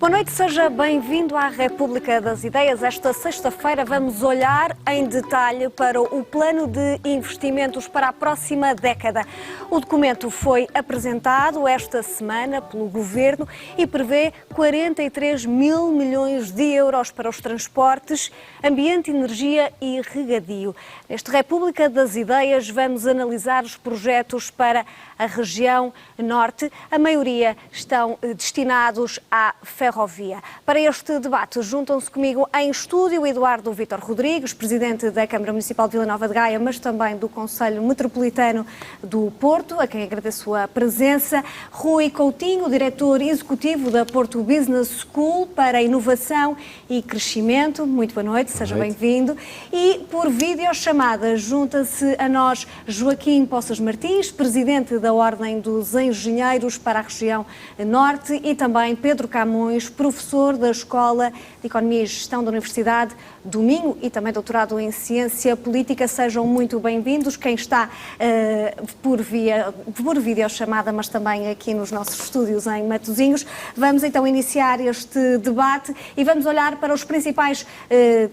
Boa noite, seja bem-vindo à República das Ideias. Esta sexta-feira vamos olhar em detalhe para o plano de investimentos para a próxima década. O documento foi apresentado esta semana pelo Governo e prevê 43 mil milhões de euros para os transportes, ambiente, energia e regadio. Nesta República das Ideias vamos analisar os projetos para a região norte. A maioria estão destinados à ferrovia. Para este debate juntam-se comigo em estúdio Eduardo Vítor Rodrigues, presidente da Câmara Municipal de Vila Nova de Gaia, mas também do Conselho Metropolitano do Porto, a quem agradeço a presença. Rui Coutinho, diretor executivo da Porto Business School para Inovação e Crescimento. Muito boa noite, seja bem-vindo. E por videochamada junta-se a nós Joaquim Poças Martins, presidente da Ordem dos Engenheiros para a região norte, e também Pedro Camões, professor da Escola de Economia e Gestão da Universidade do Minho e também doutorado em Ciência Política. Sejam muito bem-vindos. Quem está por videochamada, mas também aqui nos nossos estúdios em Matosinhos. Vamos então iniciar este debate e vamos olhar para os principais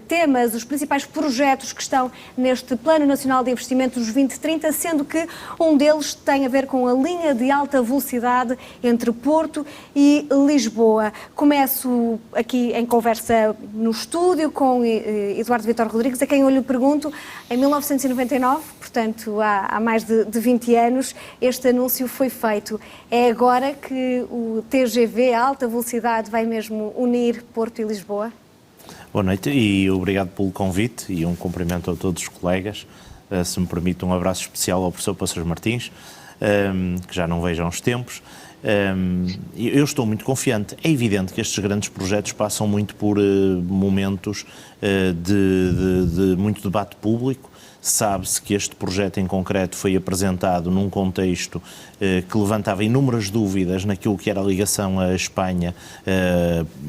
temas, os principais projetos que estão neste Plano Nacional de Investimentos 2030, sendo que um deles tem a ver com a linha de alta velocidade entre Porto e Lisboa. Começo aqui em conversa no estúdio com Eduardo Vítor Rodrigues, a quem eu lhe pergunto, em 1999, portanto há mais de 20 anos, este anúncio foi feito. É agora que o TGV, a alta velocidade, vai mesmo unir Porto e Lisboa? Boa noite e obrigado pelo convite e um cumprimento a todos os colegas. Se me permite, um abraço especial ao professor Poças Martins, que já não vejo há uns tempos. Eu estou muito confiante. É evidente que estes grandes projetos passam muito por momentos de muito debate público. Sabe-se que este projeto em concreto foi apresentado num contexto que levantava inúmeras dúvidas naquilo que era a ligação à Espanha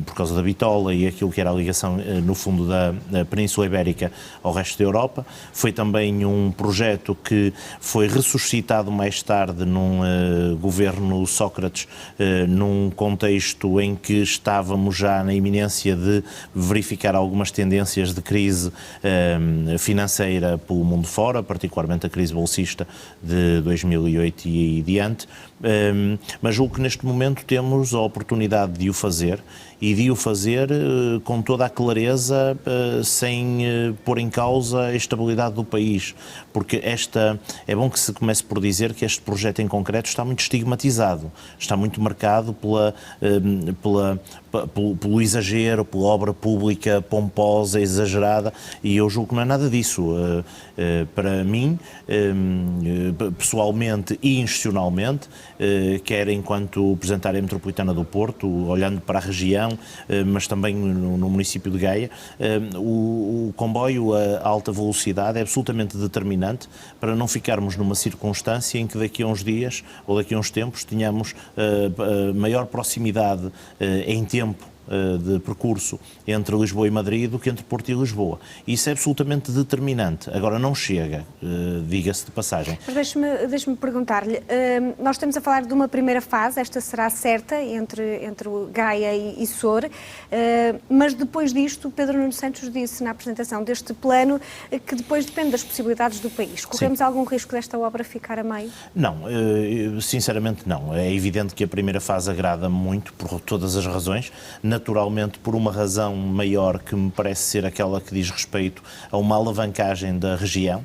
por causa da bitola e aquilo que era a ligação, no fundo, da Península Ibérica ao resto da Europa. Foi também um projeto que foi ressuscitado mais tarde num governo Sócrates, num contexto em que estávamos já na iminência de verificar algumas tendências de crise financeira pelo mundo fora, particularmente a crise bolsista de 2008 e diante, mas julgo que neste momento temos a oportunidade de o fazer e de o fazer com toda a clareza, sem pôr em causa a estabilidade do país, porque é bom que se comece por dizer que este projeto em concreto está muito estigmatizado, está muito marcado pelo exagero, pela obra pública pomposa, exagerada, e eu julgo que não é nada disso. Para mim, pessoalmente e institucionalmente, quer enquanto Presidente da Área Metropolitana do Porto, olhando para a região, mas também no município de Gaia, o comboio a alta velocidade é absolutamente determinante para não ficarmos numa circunstância em que daqui a uns dias ou daqui a uns tempos tenhamos maior proximidade em tempo de percurso entre Lisboa e Madrid do que entre Porto e Lisboa. Isso é absolutamente determinante. Agora não chega, diga-se de passagem. Mas deixe-me perguntar-lhe, nós estamos a falar de uma primeira fase, esta será certa, entre Gaia e Sor, mas depois disto, Pedro Nuno Santos disse na apresentação deste plano que depois depende das possibilidades do país. Corremos algum risco desta obra ficar a meio? Não, sinceramente não. É evidente que a primeira fase agrada muito, por todas as razões, naturalmente por uma razão maior que me parece ser aquela que diz respeito a uma alavancagem da região.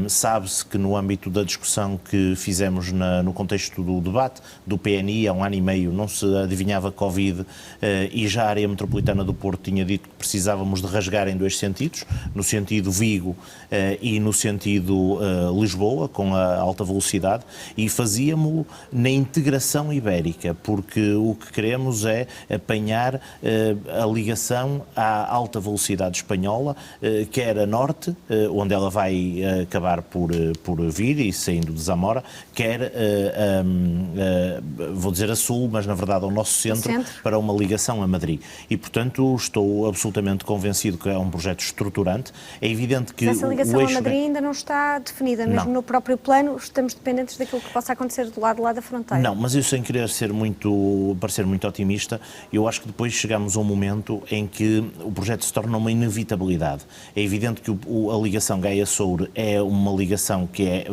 Sabe-se que no âmbito da discussão que fizemos no contexto do debate do PNI há um ano e meio não se adivinhava Covid e já a área metropolitana do Porto tinha dito que precisávamos de rasgar em dois sentidos, no sentido Vigo e no sentido Lisboa, com a alta velocidade, e fazíamos-lo na integração ibérica, porque o que queremos é apanhar a ligação à alta velocidade espanhola, quer a norte, onde ela vai acabar por vir e saindo de Zamora, quer, vou dizer a sul, mas na verdade ao nosso centro, para uma ligação a Madrid. E, portanto, estou absolutamente convencido que é um projeto estruturante. É evidente que essa ligação a Madrid ainda não está definida, mesmo no próprio plano estamos dependentes daquilo que possa acontecer do lado lá da fronteira. Não, mas eu sem querer parecer muito otimista, eu acho que que depois chegamos a um momento em que o projeto se torna uma inevitabilidade. É evidente que a ligação Gaia-Soure é uma ligação que é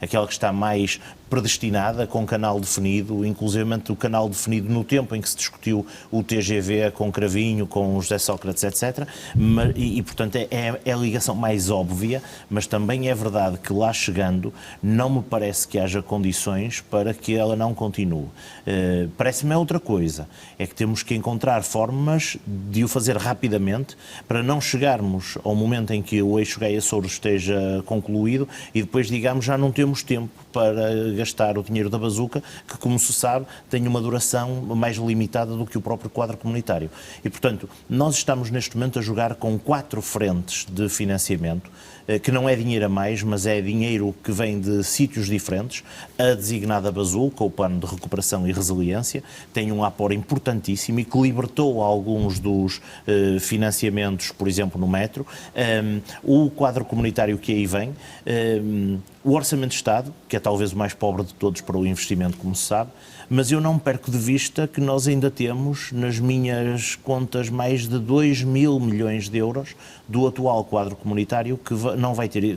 aquela que está mais predestinada, com canal definido, inclusivamente o canal definido no tempo em que se discutiu o TGV com Cravinho, com José Sócrates, etc. Portanto, é a ligação mais óbvia, mas também é verdade que lá chegando não me parece que haja condições para que ela não continue. Parece-me outra coisa, é que temos que encontrar formas de o fazer rapidamente para não chegarmos ao momento em que o eixo Gaia-Soure esteja concluído e depois, digamos, já não temos tempo para gastar o dinheiro da bazuca, que, como se sabe, tem uma duração mais limitada do que o próprio quadro comunitário. E, portanto, nós estamos neste momento a jogar com 4 frentes de financiamento, que não é dinheiro a mais, mas é dinheiro que vem de sítios diferentes. A designada bazuca, o Plano de Recuperação e Resiliência, tem um aporte importantíssimo e que libertou alguns dos financiamentos, por exemplo, no metro. O quadro comunitário que aí vem, o Orçamento de Estado, que é talvez o mais pobre de todos para o investimento, como se sabe, mas eu não perco de vista que nós ainda temos, nas minhas contas, mais de 2.000 milhões de euros do atual quadro comunitário que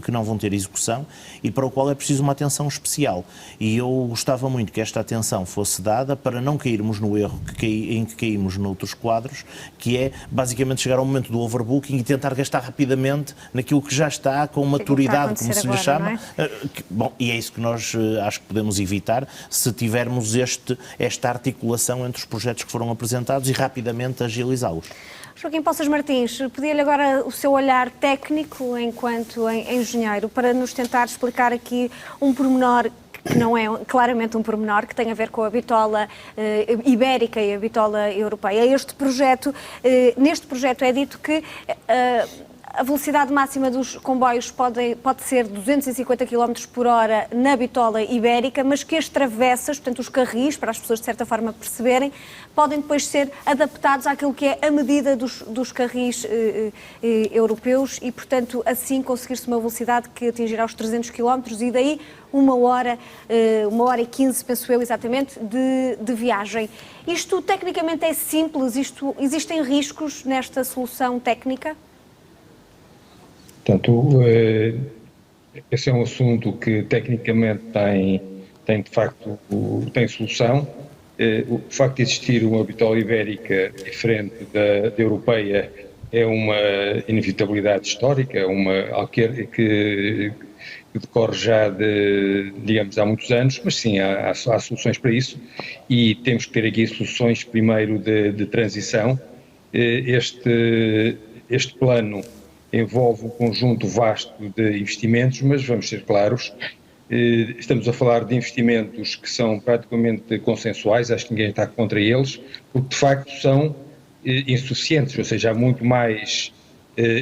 não vão ter execução e para o qual é preciso uma atenção especial. E eu gostava muito que esta atenção fosse dada para não cairmos no erro em que caímos noutros quadros, que é basicamente chegar ao momento do overbooking e tentar gastar rapidamente naquilo que já está com maturidade, como se lhe chama. Bom, e é isso que nós acho que podemos evitar se tivermos esta articulação entre os projetos que foram apresentados e rapidamente agilizá-los. Joaquim Poças Martins, pedia-lhe agora o seu olhar técnico enquanto engenheiro para nos tentar explicar aqui um pormenor que não é claramente um pormenor, que tem a ver com a bitola ibérica e a bitola europeia. Neste projeto é dito que a velocidade máxima dos comboios pode ser 250 km por hora na bitola ibérica, mas que as travessas, portanto os carris, para as pessoas de certa forma perceberem, podem depois ser adaptados àquilo que é a medida dos carris europeus e, portanto, assim conseguir-se uma velocidade que atingirá os 300 km e daí 1 hora e 15, penso eu exatamente, de viagem. Isto tecnicamente é simples? Existem riscos nesta solução técnica? Portanto, esse é um assunto que tecnicamente tem de facto, tem solução. O facto de existir uma bitola ibérica diferente da europeia é uma inevitabilidade histórica, algo que decorre já digamos, há muitos anos, mas sim, há soluções para isso e temos que ter aqui soluções primeiro de transição. Este plano envolve um conjunto vasto de investimentos, mas vamos ser claros, estamos a falar de investimentos que são praticamente consensuais, acho que ninguém está contra eles, porque de facto são insuficientes, ou seja, há muito mais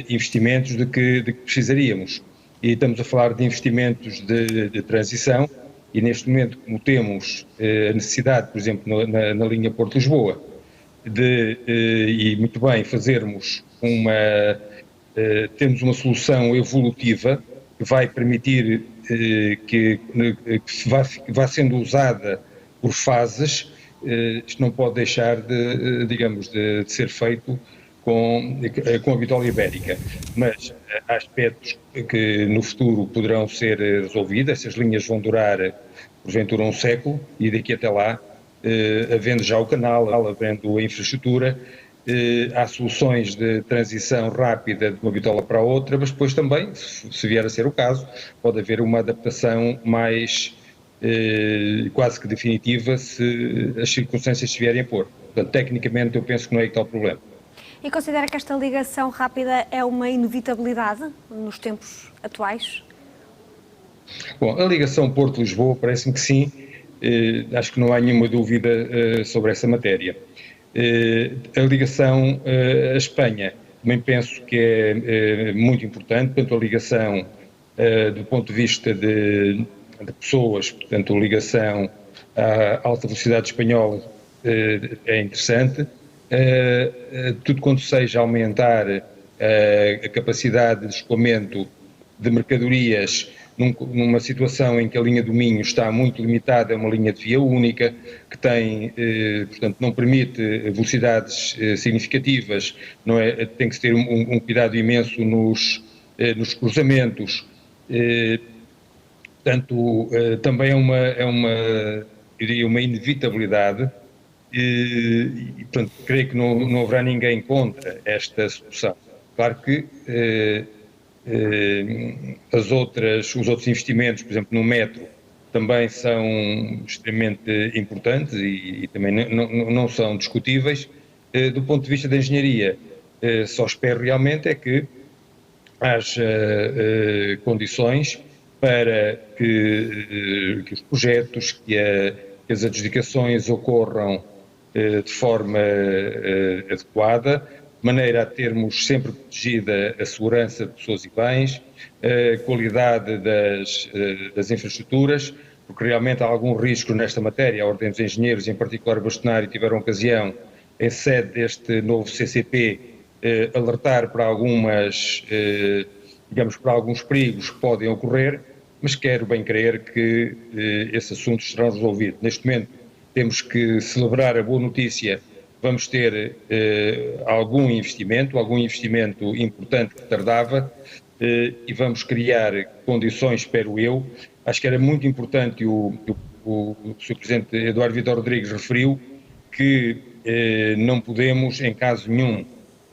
investimentos do que precisaríamos. E estamos a falar de investimentos de transição e neste momento, como temos a necessidade, por exemplo, na linha Porto-Lisboa, e muito bem, temos uma solução evolutiva que vai permitir que vá sendo usada por fases. Isto não pode deixar de ser feito com a bitola ibérica, mas há aspectos que no futuro poderão ser resolvidos. Essas linhas vão durar, porventura, 1 século e daqui até lá, havendo já o canal, havendo a infraestrutura, há soluções de transição rápida de uma bitola para a outra, mas depois também, se vier a ser o caso, pode haver uma adaptação mais quase que definitiva se as circunstâncias se vierem a pôr. Portanto, tecnicamente eu penso que não é aí que está o problema. E considera que esta ligação rápida é uma inevitabilidade nos tempos atuais? Bom, a ligação Porto-Lisboa parece-me que sim, acho que não há nenhuma dúvida sobre essa matéria. A ligação à Espanha também penso que é muito importante, portanto a ligação do ponto de vista de pessoas, portanto a ligação à alta velocidade espanhola é interessante, tudo quanto seja aumentar a capacidade de escoamento de mercadorias numa situação em que a linha do Minho está muito limitada, é uma linha de via única, que tem, portanto, não permite velocidades significativas, não é, tem que se ter um cuidado imenso nos cruzamentos. Portanto, também diria, uma inevitabilidade e, portanto, creio que não haverá ninguém contra esta solução. Claro que os outros investimentos, por exemplo, no metro, também são extremamente importantes e também não são discutíveis. Do ponto de vista da engenharia, só espero realmente é que haja condições para que os projetos, que as adjudicações ocorram de forma adequada, de maneira a termos sempre protegida a segurança de pessoas e bens, a qualidade das infraestruturas, porque realmente há algum risco nesta matéria. A Ordem dos Engenheiros, em particular o bastonário, tiveram ocasião, em sede deste novo CCP, alertar para para alguns perigos que podem ocorrer, mas quero bem crer que esses assuntos serão resolvidos. Neste momento temos que celebrar a boa notícia, vamos ter algum investimento importante que tardava, e vamos criar condições, espero eu. Acho que era muito importante, o Sr. Presidente Eduardo Vitor Rodrigues referiu que não podemos, em caso nenhum,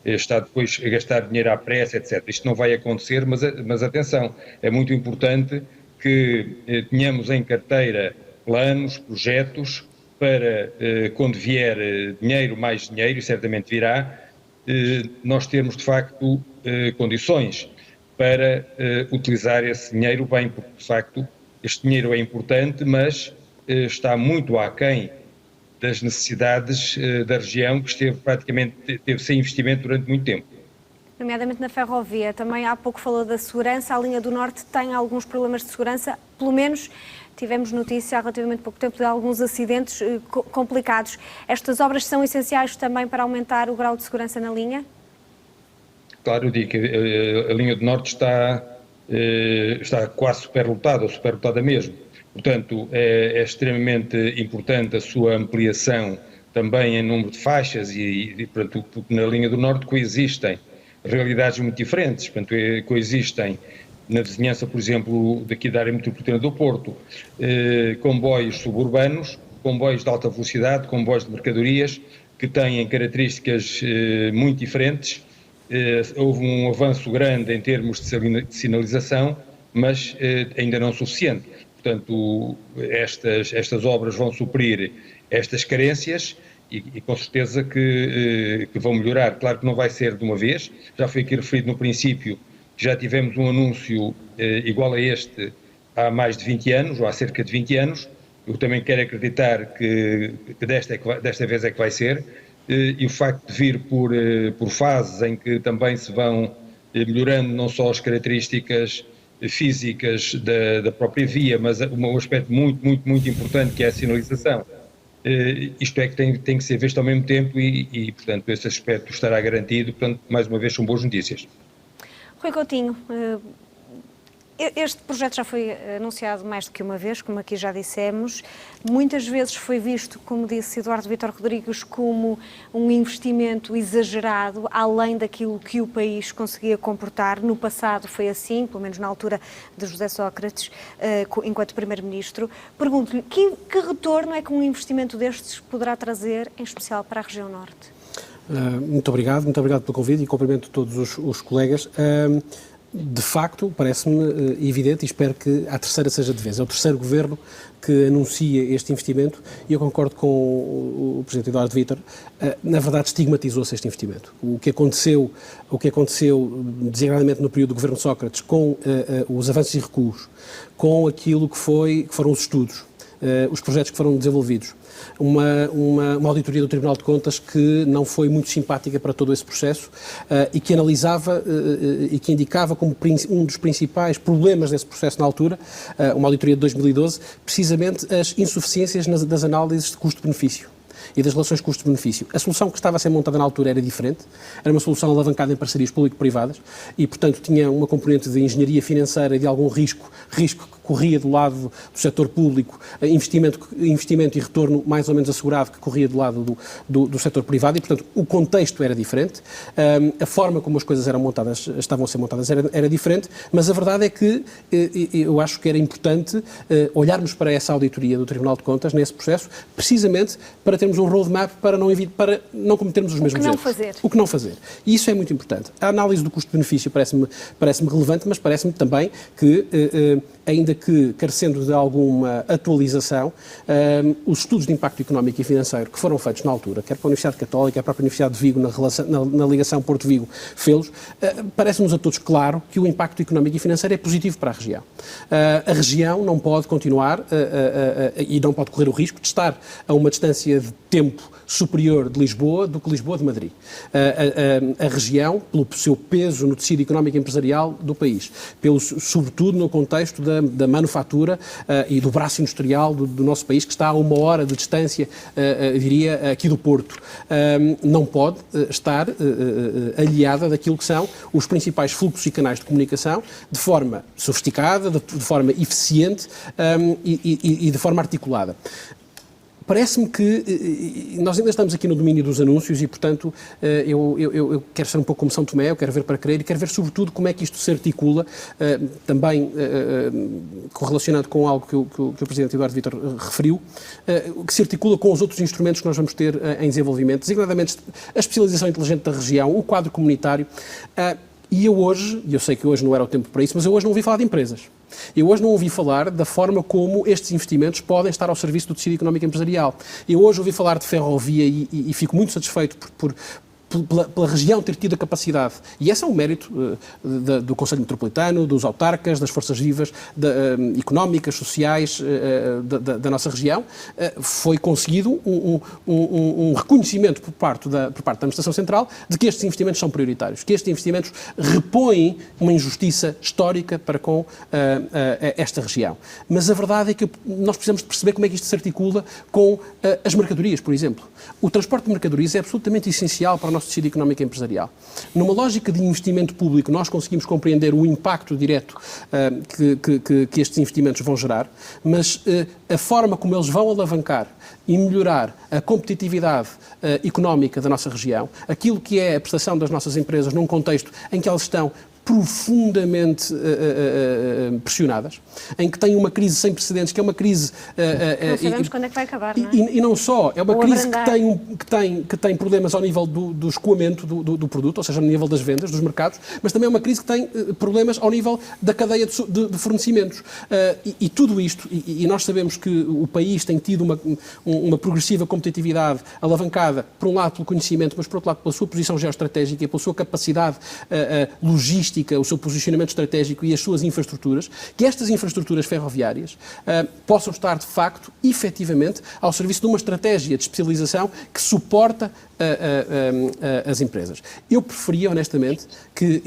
está depois a gastar dinheiro à pressa, etc. Isto não vai acontecer, mas atenção, é muito importante que tenhamos em carteira planos, projetos, para quando vier dinheiro, mais dinheiro, e certamente virá, nós termos de facto condições para utilizar esse dinheiro bem, porque de facto este dinheiro é importante, mas está muito aquém das necessidades da região, que teve sem investimento durante muito tempo. Nomeadamente na ferrovia, também há pouco falou da segurança, a linha do Norte tem alguns problemas de segurança, pelo menos tivemos notícia há relativamente pouco tempo de alguns acidentes complicados. Estas obras são essenciais também para aumentar o grau de segurança na linha? Claro, eu digo que a linha do Norte está quase superlotada mesmo. Portanto, é extremamente importante a sua ampliação também em número de faixas portanto, porque na linha do Norte coexistem realidades muito diferentes. Portanto, coexistem na vizinhança, por exemplo, daqui da área metropolitana do Porto, comboios suburbanos, comboios de alta velocidade, comboios de mercadorias, que têm características muito diferentes. Houve um avanço grande em termos de sinalização, mas ainda não suficiente. Portanto, estas obras vão suprir estas carências e com certeza que vão melhorar. Claro que não vai ser de uma vez, já foi aqui referido no princípio que já tivemos um anúncio igual a este há mais de 20 anos, ou há cerca de 20 anos. Eu também quero acreditar que desta vez é que vai ser, e o facto de vir por fases em que também se vão melhorando não só as características físicas da própria via, mas um aspecto muito, muito, muito importante, que é a sinalização. Isto é que tem que ser visto ao mesmo tempo e, portanto, esse aspecto estará garantido. Portanto, mais uma vez, são boas notícias. Rui Coutinho, este projeto já foi anunciado mais do que uma vez, como aqui já dissemos. Muitas vezes foi visto, como disse Eduardo Vitor Rodrigues, como um investimento exagerado, além daquilo que o país conseguia comportar. No passado foi assim, pelo menos na altura de José Sócrates, enquanto Primeiro-Ministro. Pergunto-lhe, que retorno é que um investimento destes poderá trazer, em especial para a região Norte? Muito obrigado pelo convite e cumprimento todos os colegas. De facto, parece-me evidente e espero que a terceira seja de vez. É o terceiro governo que anuncia este investimento e eu concordo com o Presidente Eduardo Vítor. Na verdade, estigmatizou-se este investimento. O que aconteceu designadamente no período do governo Sócrates, com os avanços e recuos, com aquilo que foram os estudos, os projetos que foram desenvolvidos, uma auditoria do Tribunal de Contas que não foi muito simpática para todo esse processo e que analisava e que indicava como um dos principais problemas desse processo na altura, uma auditoria de 2012, precisamente as insuficiências das análises de custo-benefício. e das relações custo-benefício. A solução que estava a ser montada na altura era diferente, era uma solução alavancada em parcerias público-privadas e, portanto, tinha uma componente de engenharia financeira e de algum risco que corria do lado do setor público, investimento e retorno mais ou menos assegurado que corria do lado do setor privado e, portanto, o contexto era diferente, a forma como as coisas estavam a ser montadas era diferente, mas a verdade é que eu acho que era importante olharmos para essa auditoria do Tribunal de Contas nesse processo, precisamente para termos um roadmap para não cometermos os mesmos erros. O que não fazer. E isso é muito importante. A análise do custo-benefício parece-me relevante, mas parece-me também que, ainda que carecendo de alguma atualização, os estudos de impacto económico e financeiro que foram feitos na altura, quer pela Universidade Católica, quer a própria Universidade de Vigo, na ligação Porto-Vigo, fê-los, parece-nos a todos claro que o impacto económico e financeiro é positivo para a região. A região não pode continuar e não pode correr o risco de estar a uma distância de tempo superior de Lisboa do que Lisboa de Madrid. A região, pelo seu peso no tecido económico e empresarial do país, sobretudo no contexto da manufatura e do braço industrial do nosso país, que está a 1 hora de distância, diria, aqui do Porto, não pode estar aliada daquilo que são os principais fluxos e canais de comunicação de forma sofisticada, de forma eficiente e de forma articulada. Parece-me que nós ainda estamos aqui no domínio dos anúncios e, portanto, eu quero ser um pouco como São Tomé, eu quero ver para crer e quero ver, sobretudo, como é que isto se articula, também correlacionado com algo que o Presidente Eduardo Vítor referiu, que se articula com os outros instrumentos que nós vamos ter em desenvolvimento, designadamente a especialização inteligente da região, o quadro comunitário. E eu sei que hoje não era o tempo para isso, mas eu hoje não ouvi falar de empresas. Eu hoje não ouvi falar da forma como estes investimentos podem estar ao serviço do tecido económico e empresarial. Eu hoje ouvi falar de ferrovia e fico muito satisfeito pela região ter tido a capacidade, e esse é um mérito do Conselho Metropolitano, dos autarcas, das forças vivas económicas, sociais da nossa região, foi conseguido um reconhecimento por parte da Administração Central de que estes investimentos são prioritários, que estes investimentos repõem uma injustiça histórica para com esta região. Mas a verdade é que nós precisamos de perceber como é que isto se articula com as mercadorias, por exemplo. O transporte de mercadorias é absolutamente essencial para o nosso tecido económico e empresarial. Numa lógica de investimento público, nós conseguimos compreender o impacto direto que estes investimentos vão gerar, mas a forma como eles vão alavancar e melhorar a competitividade económica da nossa região, aquilo que é a prestação das nossas empresas num contexto em que elas estão profundamente pressionadas, em que tem uma crise sem precedentes, que é uma crise... não sabemos quando é que vai acabar, não é? E não só, é uma crise que tem problemas ao nível do escoamento do produto, ou seja, ao nível das vendas, dos mercados, mas também é uma crise que tem problemas ao nível da cadeia de fornecimentos. E tudo isto, e nós sabemos que o país tem tido uma progressiva competitividade alavancada, por um lado pelo conhecimento, mas por outro lado pela sua posição geoestratégica e pela sua capacidade logística, o seu posicionamento estratégico e as suas infraestruturas, que estas infraestruturas ferroviárias possam estar, de facto, efetivamente, ao serviço de uma estratégia de especialização que suporta as empresas. Eu preferia, honestamente, que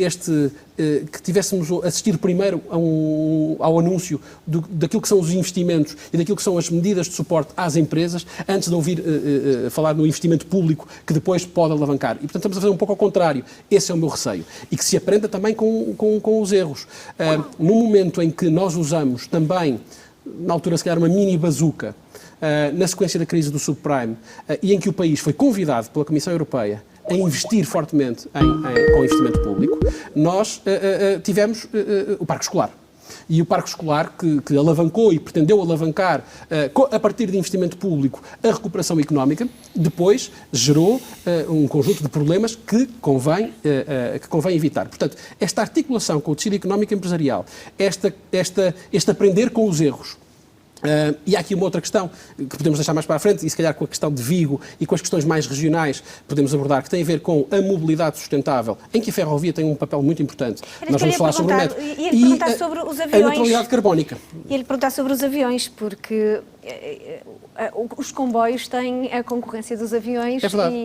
tivéssemos assistido primeiro ao anúncio daquilo que são os investimentos e daquilo que são as medidas de suporte às empresas, antes de ouvir falar no investimento público que depois pode alavancar. E, portanto, estamos a fazer um pouco ao contrário. Esse é o meu receio. E que se aprenda também com os erros. No momento em que nós usamos também, na altura, se calhar, uma mini bazuca, na sequência da crise do subprime, e em que o país foi convidado pela Comissão Europeia a investir fortemente com investimento público, nós tivemos o Parque Escolar. E o Parque Escolar, que alavancou e pretendeu alavancar, a partir de investimento público, a recuperação económica, depois gerou um conjunto de problemas que convém evitar. Portanto, esta articulação com o tecido económico e empresarial, este aprender com os erros, e há aqui uma outra questão que podemos deixar mais para a frente, e se calhar com a questão de Vigo e com as questões mais regionais podemos abordar, que tem a ver com a mobilidade sustentável, em que a ferrovia tem um papel muito importante. Nós vamos falar sobre o metro. E sobre os aviões. A neutralidade carbónica. E ele perguntar sobre os aviões, porque os comboios têm a concorrência dos aviões,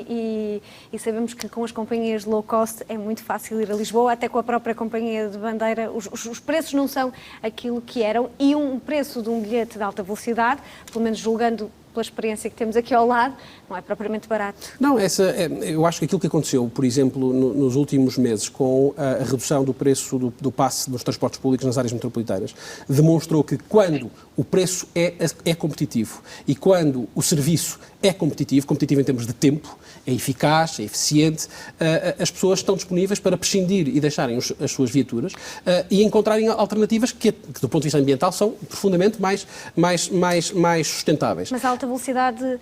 e sabemos que com as companhias low cost é muito fácil ir a Lisboa, até com a própria companhia de bandeira, os preços não são aquilo que eram, e um preço de um bilhete de alta velocidade, pelo menos julgando pela experiência que temos aqui ao lado, não é propriamente barato. Não, eu acho que aquilo que aconteceu, por exemplo, nos últimos meses, com a redução do preço do passe dos transportes públicos nas áreas metropolitanas, demonstrou que quando o preço é competitivo e quando o serviço é competitivo em termos de tempo, é eficaz, é eficiente, as pessoas estão disponíveis para prescindir e deixarem as suas viaturas e encontrarem alternativas que, do ponto de vista ambiental, são profundamente mais sustentáveis. Mas a alta velocidade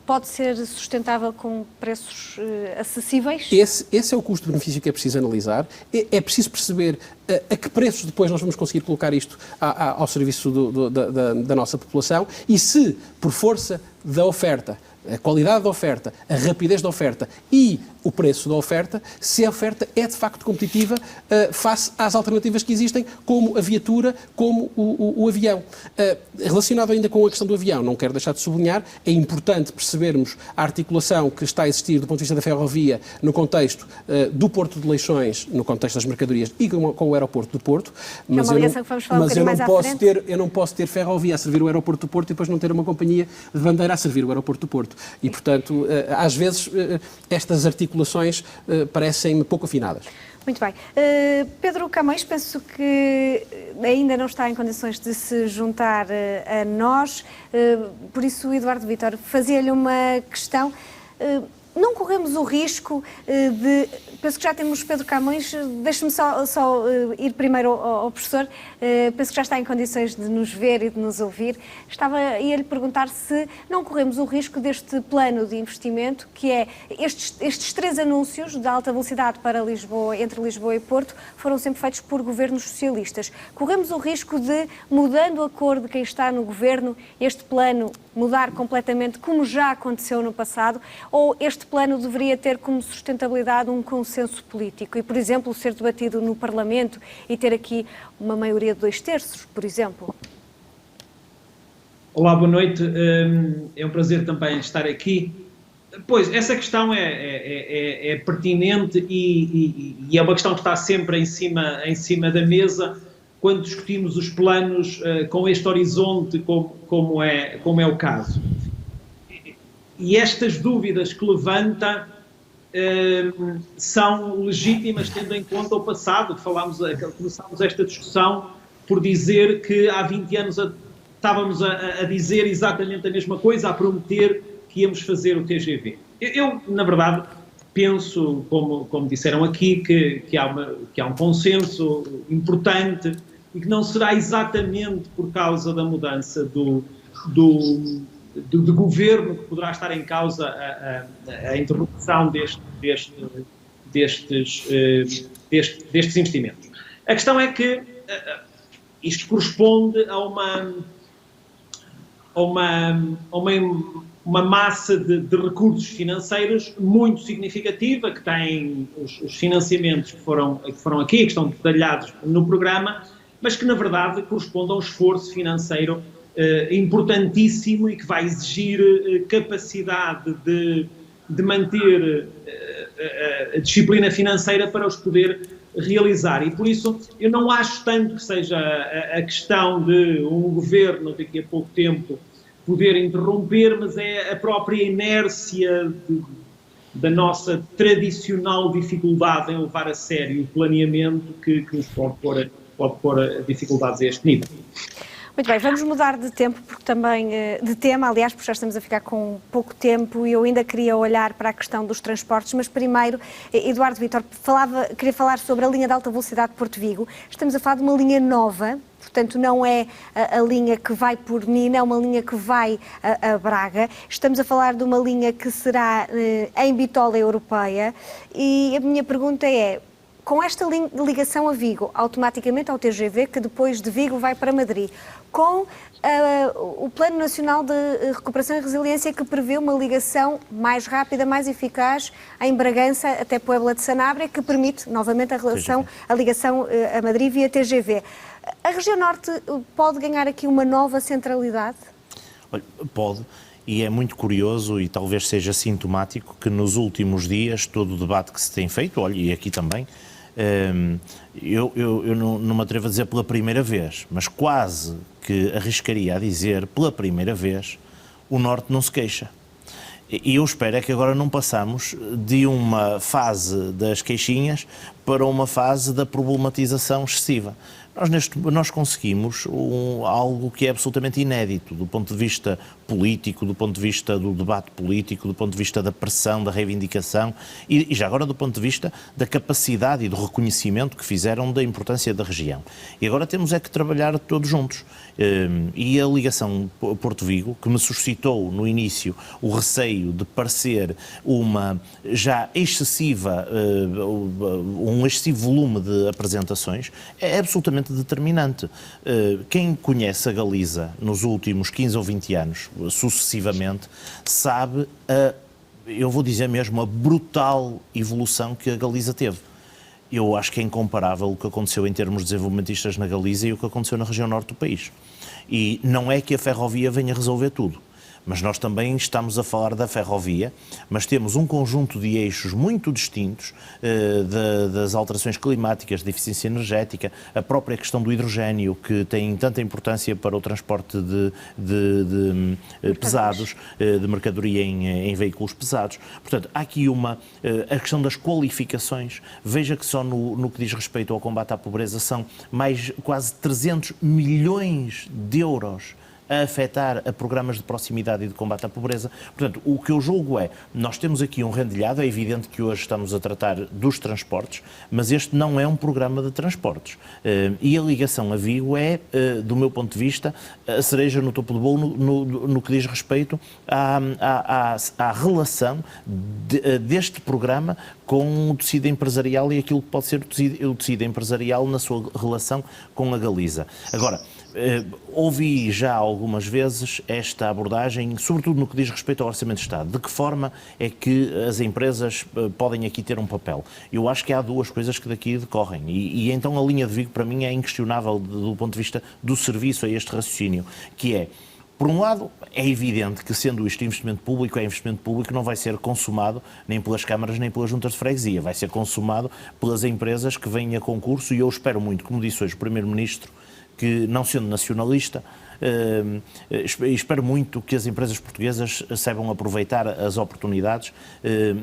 pode ser sustentável com preços acessíveis? Esse é o custo-benefício que é preciso analisar. É preciso perceber a que preços depois nós vamos conseguir colocar isto ao serviço da nossa população e se, por força da oferta, a qualidade da oferta, a rapidez da oferta e o preço da oferta, se a oferta é de facto competitiva face às alternativas que existem, como a viatura, como o avião. Relacionado ainda com a questão do avião, não quero deixar de sublinhar, é importante percebermos a articulação que está a existir do ponto de vista da ferrovia no contexto do Porto de Leixões, no contexto das mercadorias e com o aeroporto do Porto. Mas eu não posso ter ferrovia a servir o aeroporto do Porto e depois não ter uma companhia de bandeira a servir o aeroporto do Porto. E, portanto, às vezes estas articulações parecem-me pouco afinadas. Muito bem. Pedro Camões, penso que ainda não está em condições de se juntar a nós, por isso, Eduardo Vítor, fazia-lhe uma questão. Não corremos o risco de... Penso que já temos Pedro Camões, deixe-me só ir primeiro ao professor, penso que já está em condições de nos ver e de nos ouvir. Ia-lhe perguntar se não corremos o risco deste plano de investimento, que é estes 3 anúncios de alta velocidade para Lisboa, entre Lisboa e Porto, foram sempre feitos por governos socialistas. Corremos o risco de, mudando a cor de quem está no governo, este plano mudar completamente, como já aconteceu no passado, ou este plano deveria ter como sustentabilidade um consenso político e, por exemplo, ser debatido no Parlamento e ter aqui uma maioria de 2/3, por exemplo? Olá, boa noite. É um prazer também estar aqui. Pois, essa questão é pertinente e é uma questão que está sempre em cima da mesa quando discutimos os planos com este horizonte, como é o caso. E estas dúvidas que levanta são legítimas, tendo em conta o passado. Começámos esta discussão por dizer que há 20 anos estávamos a dizer exatamente a mesma coisa, a prometer que íamos fazer o TGV. Eu na verdade, penso, como disseram aqui, que há um consenso importante e que não será exatamente por causa da mudança do governo que poderá estar em causa a interrupção destes investimentos. A questão é que isto corresponde a uma massa de recursos financeiros muito significativa, que tem os financiamentos que foram aqui, que estão detalhados no programa, mas que, na verdade, corresponde a um esforço financeiro importantíssimo e que vai exigir capacidade de manter a disciplina financeira para os poder realizar. E, por isso, eu não acho tanto que seja a questão de um governo, daqui a pouco tempo, poder interromper, mas é a própria inércia da nossa tradicional dificuldade em levar a sério o planeamento que nos pode pôr dificuldades a este nível. Muito bem, vamos mudar de tempo, porque também de tema, aliás, porque já estamos a ficar com pouco tempo e eu ainda queria olhar para a questão dos transportes, mas primeiro, Eduardo Vítor, queria falar sobre a linha de alta velocidade de Porto Vigo. Estamos a falar de uma linha nova, portanto não é a linha que vai por Nina, é uma linha que vai a Braga. Estamos a falar de uma linha que será em bitola europeia e a minha pergunta é, com esta ligação a Vigo, automaticamente ao TGV, que depois de Vigo vai para Madrid, com o Plano Nacional de Recuperação e Resiliência que prevê uma ligação mais rápida, mais eficaz em Bragança até Puebla de Sanabria, que permite novamente a ligação a Madrid via TGV. A região norte pode ganhar aqui uma nova centralidade? Olha, pode. E é muito curioso e talvez seja sintomático que nos últimos dias todo o debate que se tem feito, olha, e aqui também, eu não me atrevo a dizer pela primeira vez, mas quase que arriscaria a dizer pela primeira vez, o Norte não se queixa. E eu espero é que agora não passamos de uma fase das queixinhas para uma fase da problematização excessiva. Nós conseguimos algo que é absolutamente inédito do ponto de vista político, do ponto de vista do debate político, do ponto de vista da pressão, da reivindicação e já agora do ponto de vista da capacidade e do reconhecimento que fizeram da importância da região. E agora temos é que trabalhar todos juntos. E a ligação Porto-Vigo, que me suscitou no início o receio de parecer uma já excessiva, um excessivo volume de apresentações, é absolutamente determinante. Quem conhece a Galiza nos últimos 15 ou 20 anos, sucessivamente, sabe eu vou dizer mesmo, a brutal evolução que a Galiza teve. Eu acho que é incomparável o que aconteceu em termos desenvolvimentistas na Galiza e o que aconteceu na região norte do país. E não é que a ferrovia venha resolver tudo, mas nós também estamos a falar da ferrovia, mas temos um conjunto de eixos muito distintos das alterações climáticas, da eficiência energética, a própria questão do hidrogénio, que tem tanta importância para o transporte de pesados, de mercadoria em veículos pesados. Portanto, há aqui a questão das qualificações. Veja que só no que diz respeito ao combate à pobreza são mais quase 300 milhões de euros a afetar a programas de proximidade e de combate à pobreza. Portanto, o que eu julgo nós temos aqui um rendilhado, é evidente que hoje estamos a tratar dos transportes, mas este não é um programa de transportes. E a ligação a Vigo é, do meu ponto de vista, a cereja no topo do bolo no que diz respeito à relação deste programa com o tecido empresarial e aquilo que pode ser o tecido empresarial na sua relação com a Galiza. Agora, ouvi já algumas vezes esta abordagem, sobretudo no que diz respeito ao Orçamento de Estado. De que forma é que as empresas podem aqui ter um papel? Eu acho que há duas coisas que daqui decorrem e então a linha de Vigo para mim é inquestionável do ponto de vista do serviço a este raciocínio, que é, por um lado, é evidente que, sendo isto investimento público, não vai ser consumado nem pelas câmaras nem pelas juntas de freguesia, vai ser consumado pelas empresas que vêm a concurso e eu espero muito, como disse hoje o Primeiro-Ministro, que, não sendo nacionalista, espero muito que as empresas portuguesas saibam aproveitar as oportunidades,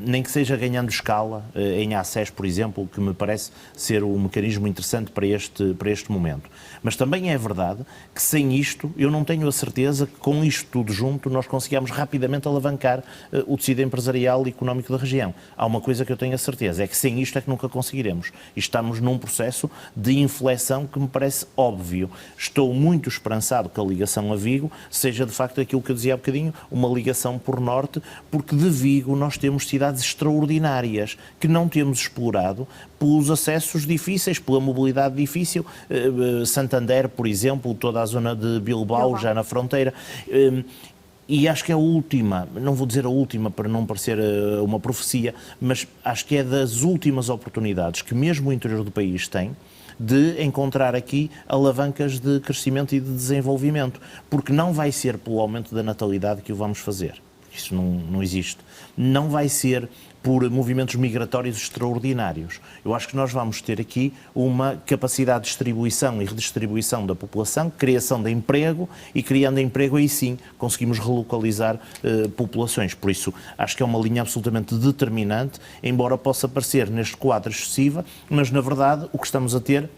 nem que seja ganhando escala em ACES, por exemplo, que me parece ser um mecanismo interessante para este momento. Mas também é verdade que sem isto, eu não tenho a certeza que com isto tudo junto nós consigamos rapidamente alavancar o tecido empresarial e económico da região. Há uma coisa que eu tenho a certeza, é que sem isto é que nunca conseguiremos. E estamos num processo de inflexão que me parece óbvio. Estou muito esperançado que a ligação a Vigo seja de facto aquilo que eu dizia há bocadinho, uma ligação por norte, porque de Vigo nós temos cidades extraordinárias que não temos explorado pelos acessos difíceis, pela mobilidade difícil, Santander, por exemplo, toda a zona de Bilbao, já na fronteira. E acho que é a última, não vou dizer a última para não parecer uma profecia, mas acho que é das últimas oportunidades que mesmo o interior do país tem de encontrar aqui alavancas de crescimento e de desenvolvimento, porque não vai ser pelo aumento da natalidade que o vamos fazer, isso não existe, não vai ser por movimentos migratórios extraordinários. Eu acho que nós vamos ter aqui uma capacidade de distribuição e redistribuição da população, criação de emprego e criando emprego aí sim conseguimos relocalizar populações. Por isso acho que é uma linha absolutamente determinante, embora possa parecer neste quadro excessiva, mas na verdade o que estamos a ter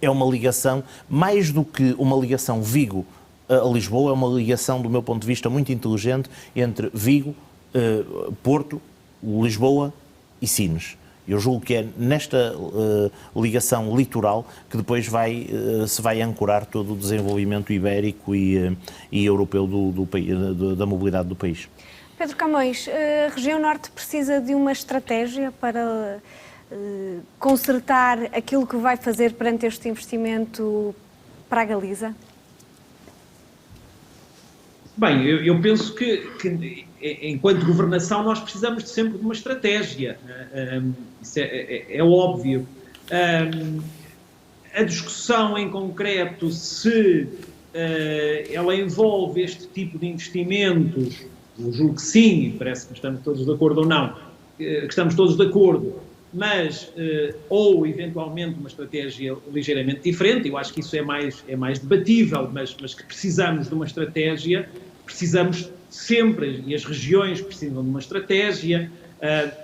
é uma ligação, mais do que uma ligação Vigo a Lisboa, é uma ligação do meu ponto de vista muito inteligente entre Vigo, Porto, Lisboa e Sines. Eu julgo que é nesta ligação litoral que depois se vai ancorar todo o desenvolvimento ibérico e europeu da mobilidade do país. Pedro Camões, a região norte precisa de uma estratégia para consertar aquilo que vai fazer perante este investimento para a Galiza? Bem, eu penso que enquanto governação nós precisamos sempre de uma estratégia, isso é óbvio. A discussão em concreto, se ela envolve este tipo de investimentos, eu julgo que sim, parece que estamos todos de acordo ou não, que estamos todos de acordo, mas ou eventualmente uma estratégia ligeiramente diferente, eu acho que isso é mais debatível, mas que precisamos de uma estratégia. precisamos sempre, e as regiões precisam de uma estratégia,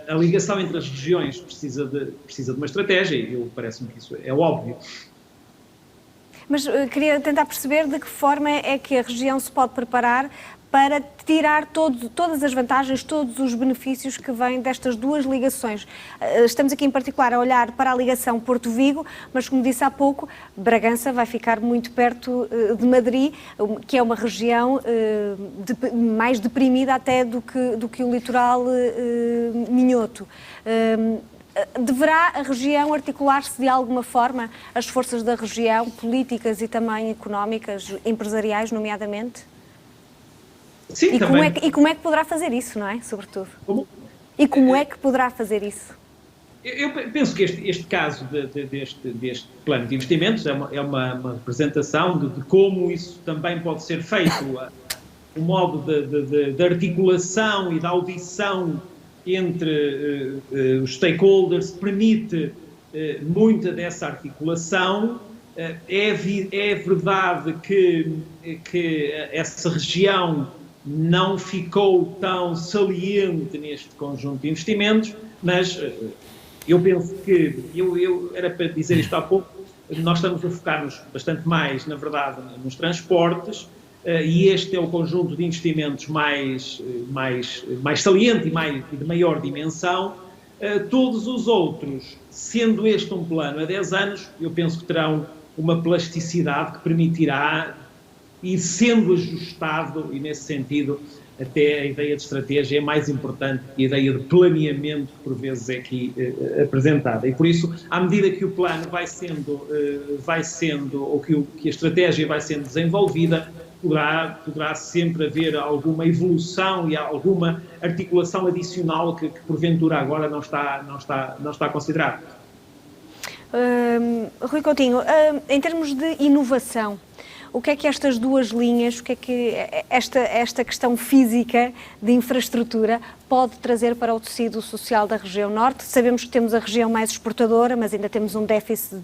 a ligação entre as regiões precisa de uma estratégia, e parece-me que isso é óbvio. Mas queria tentar perceber de que forma é que a região se pode preparar para tirar todas as vantagens, todos os benefícios que vêm destas duas ligações. Estamos aqui em particular a olhar para a ligação Porto-Vigo, mas como disse há pouco, Bragança vai ficar muito perto de Madrid, que é uma região mais deprimida até do que o litoral minhoto. Deverá a região articular-se de alguma forma, as forças da região, políticas e também económicas, empresariais, nomeadamente? Sim, como é que poderá fazer isso, não é? Sobretudo. Como? E como é que poderá fazer isso? Eu penso que este caso deste plano de investimentos é uma representação de como isso também pode ser feito. O modo de articulação e de audição entre os stakeholders permite muita dessa articulação. É verdade que essa região não ficou tão saliente neste conjunto de investimentos, mas eu penso que, eu era para dizer isto há pouco, nós estamos a focar-nos bastante mais, na verdade, nos transportes, e este é o conjunto de investimentos mais saliente e de maior dimensão. Todos os outros, sendo este um plano a 10 anos, eu penso que terão uma plasticidade que permitirá, e sendo ajustado, e nesse sentido até a ideia de estratégia é mais importante que a ideia de planeamento que por vezes é aqui apresentada. E por isso, à medida que o plano vai sendo ou que a estratégia vai sendo desenvolvida, poderá sempre haver alguma evolução e alguma articulação adicional que porventura agora não está considerada. Rui Coutinho, em termos de inovação, o que é que estas duas linhas, o que é que esta questão física de infraestrutura pode trazer para o tecido social da região norte? Sabemos que temos a região mais exportadora, mas ainda temos um déficit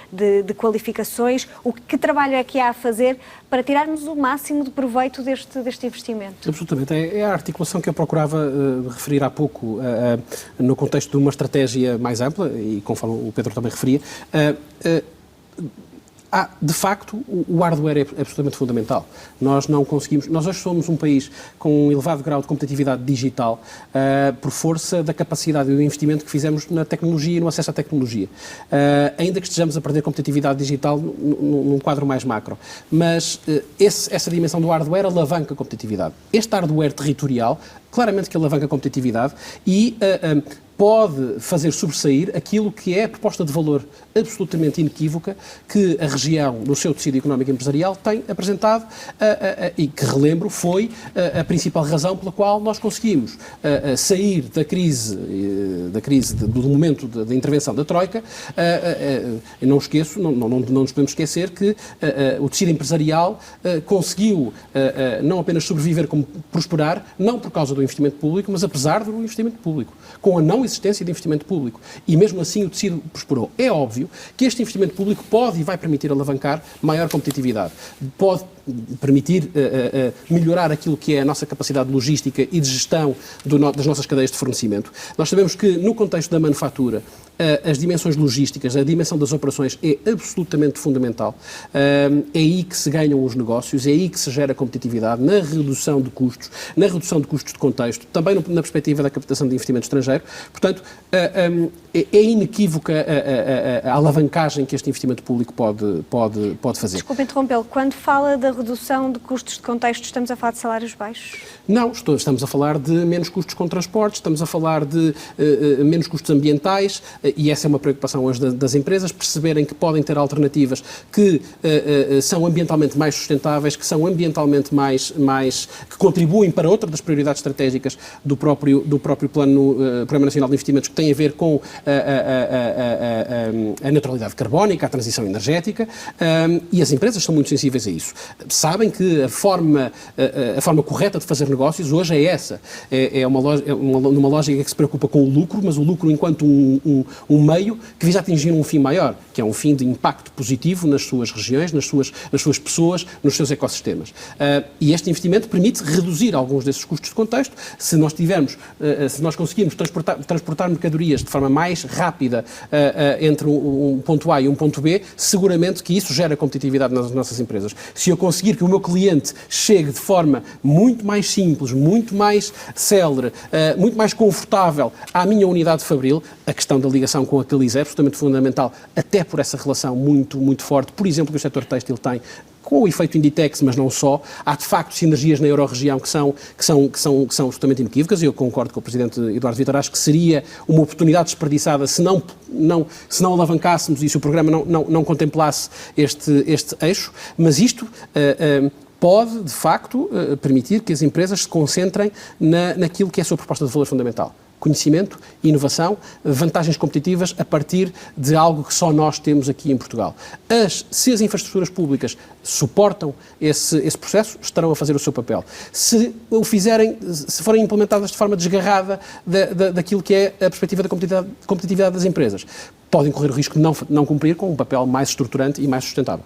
de qualificações. Que trabalho é que há a fazer para tirarmos o máximo de proveito deste investimento? Absolutamente. É a articulação que eu procurava referir há pouco, no contexto de uma estratégia mais ampla, e conforme o Pedro também referia. De facto, o hardware é absolutamente fundamental. Nós hoje somos um país com um elevado grau de competitividade digital por força da capacidade e do investimento que fizemos na tecnologia e no acesso à tecnologia. Ainda que estejamos a perder competitividade digital num quadro mais macro. Mas essa dimensão do hardware alavanca a competitividade. Este hardware territorial, claramente que alavanca a competitividade e pode fazer sobressair aquilo que é a proposta de valor absolutamente inequívoca que a região, no seu tecido económico e empresarial, tem apresentado e que, relembro, foi a principal razão pela qual nós conseguimos sair da crise do momento da intervenção da Troika. Não nos podemos esquecer que o tecido empresarial conseguiu não apenas sobreviver, como prosperar, não por causa do investimento público, mas apesar do investimento público, com a não existência de investimento público. E mesmo assim o tecido prosperou. É óbvio que este investimento público pode e vai permitir alavancar maior competitividade. Pode permitir melhorar aquilo que é a nossa capacidade logística e de gestão das nossas cadeias de fornecimento. Nós sabemos que, no contexto da manufatura, as dimensões logísticas, a dimensão das operações é absolutamente fundamental. É aí que se ganham os negócios, é aí que se gera competitividade, na redução de custos de contexto, também na perspectiva da captação de investimento estrangeiro. Portanto, é inequívoca a alavancagem que este investimento público pode fazer. Desculpe interrompê-lo. Quando fala da redução de custos de contexto, estamos a falar de salários baixos? Não, estamos a falar de menos custos com transportes, estamos a falar de menos custos ambientais, e essa é uma preocupação hoje das empresas, perceberem que podem ter alternativas que são ambientalmente mais sustentáveis, que são ambientalmente que contribuem para outra das prioridades estratégicas do próprio Programa Nacional de Investimentos, que tem a ver com a neutralidade carbónica, a transição energética, e as empresas são muito sensíveis a isso. sabem que a forma correta de fazer negócios hoje é essa. Numa lógica que se preocupa com o lucro, mas o lucro enquanto um meio que visa atingir um fim maior, que é um fim de impacto positivo nas suas regiões, nas suas pessoas, nos seus ecossistemas. E este investimento permite reduzir alguns desses custos de contexto. Se nós conseguirmos transportar mercadorias de forma mais rápida entre um ponto A e um ponto B, seguramente que isso gera competitividade nas nossas empresas. Se eu conseguir que o meu cliente chegue de forma muito mais simples, muito mais célere, muito mais confortável à minha unidade fabril, a questão da ligação com a Caliz é absolutamente fundamental, até por essa relação muito, muito forte, por exemplo, que o setor têxtil tem com o efeito Inditex, mas não só. Há, de facto, sinergias na Euro-região que são absolutamente inequívocas, e eu concordo com o Presidente Eduardo Vitor, acho que seria uma oportunidade desperdiçada se não alavancássemos e se o programa não contemplasse este eixo, mas isto pode, de facto, permitir que as empresas se concentrem naquilo que é a sua proposta de valor fundamental. Conhecimento, inovação, vantagens competitivas a partir de algo que só nós temos aqui em Portugal. Se as infraestruturas públicas suportam esse processo, estarão a fazer o seu papel. Se o fizerem, se forem implementadas de forma desgarrada daquilo que é a perspectiva da competitividade das empresas, podem correr o risco de não cumprir com um papel mais estruturante e mais sustentável.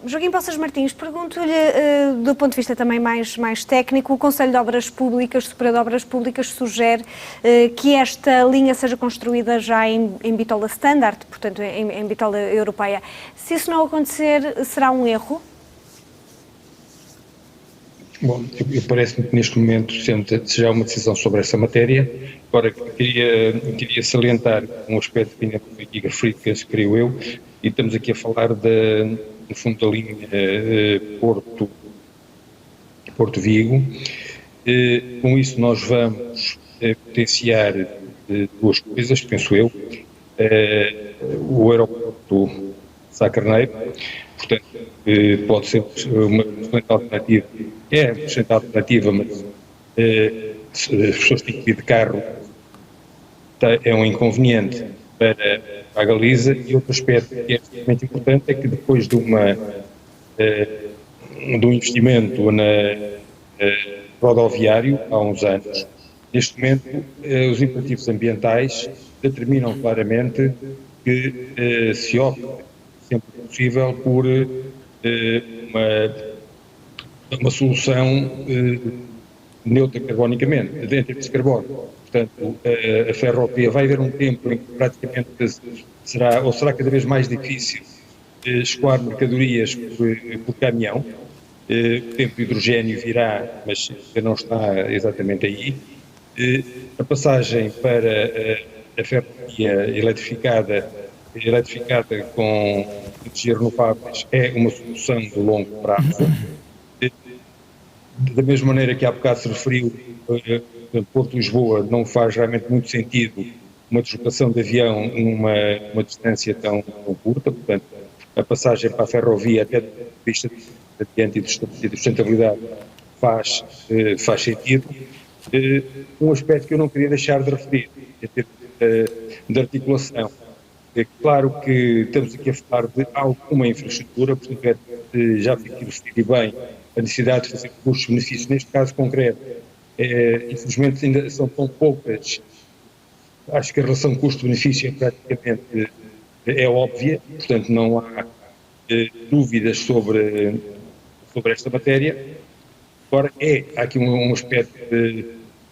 Joaquim Poças Martins, pergunto-lhe, do ponto de vista também mais técnico, o Conselho de Obras Públicas, Superior de Obras Públicas, sugere que esta linha seja construída já em bitola standard, portanto, em bitola europeia. Se isso não acontecer, será um erro? Bom, parece-me que neste momento seja uma decisão sobre essa matéria. Agora, queria salientar um aspecto que ainda foi aqui referido, que creio eu, e estamos aqui a falar no fundo da linha Porto Vigo. Com isso nós vamos potenciar duas coisas, penso eu. O aeroporto Sá Carneiro, portanto, pode ser uma excelente alternativa, é uma excelente alternativa, mas as pessoas têm que ir de carro, é um inconveniente para a Galiza. E outro aspecto que é extremamente importante é que depois de um investimento rodoviário há uns anos, neste momento os imperativos ambientais determinam claramente que se opta sempre possível por uma solução neutra carbonicamente, em termos de carbono. Portanto, a ferrovia vai haver um tempo em que praticamente será cada vez mais difícil escoar mercadorias por caminhão. O tempo de hidrogênio virá, mas ainda não está exatamente aí. A passagem para a ferrovia eletrificada com energias renováveis é uma solução de longo prazo. Da mesma maneira que há bocado se referiu, Porto de Lisboa não faz realmente muito sentido uma deslocação de avião numa distância tão curta, portanto, a passagem para a ferrovia, até do ponto de vista de sustentabilidade, faz sentido. Um aspecto que eu não queria deixar de referir, em termos de articulação. É claro que estamos aqui a falar de alguma infraestrutura, portanto, já fico referido bem a necessidade de fazer custos-benefícios. Neste caso concreto, infelizmente ainda são tão poucas, acho que a relação custo-benefício praticamente é óbvia, portanto não há dúvidas sobre esta matéria. Agora, há aqui um aspecto de